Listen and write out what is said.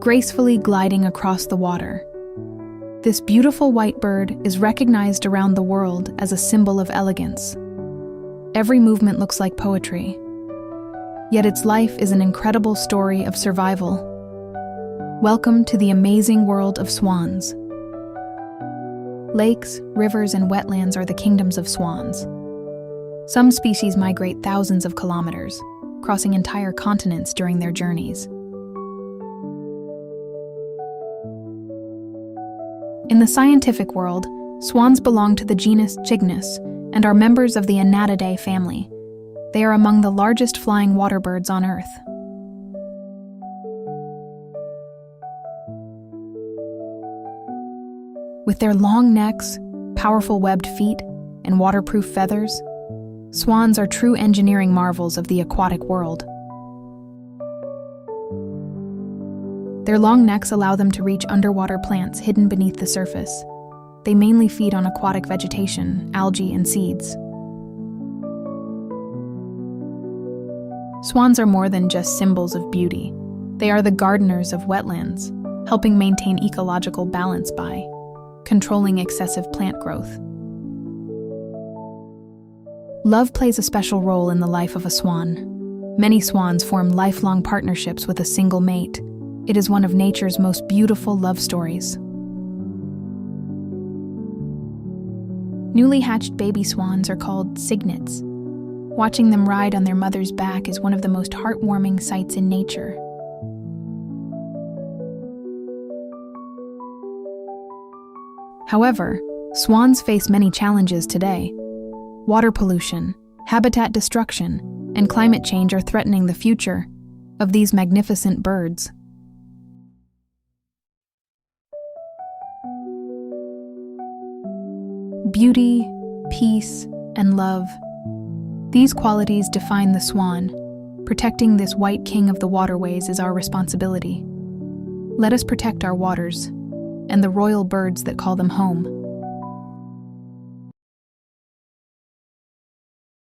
gracefully gliding across the water. This beautiful white bird is recognized around the world as a symbol of elegance. Every movement looks like poetry, yet its life is an incredible story of survival. Welcome to the amazing world of swans. Lakes, rivers, and wetlands are the kingdoms of swans. Some species migrate thousands of kilometers, crossing entire continents during their journeys. In the scientific world, swans belong to the genus Cygnus and are members of the Anatidae family. They are among the largest flying water birds on Earth. With their long necks, powerful webbed feet, and waterproof feathers, swans are true engineering marvels of the aquatic world. Their long necks allow them to reach underwater plants hidden beneath the surface. They mainly feed on aquatic vegetation, algae, and seeds. Swans are more than just symbols of beauty. They are the gardeners of wetlands, helping maintain ecological balance by controlling excessive plant growth. Love plays a special role in the life of a swan. Many swans form lifelong partnerships with a single mate. It is one of nature's most beautiful love stories. Newly hatched baby swans are called cygnets. Watching them ride on their mother's back is one of the most heartwarming sights in nature. However, swans face many challenges today. Water pollution, habitat destruction, and climate change are threatening the future of these magnificent birds. Beauty, peace, and love. These qualities define the swan. Protecting this white king of the waterways is our responsibility. Let us protect our waters and the royal birds that call them home.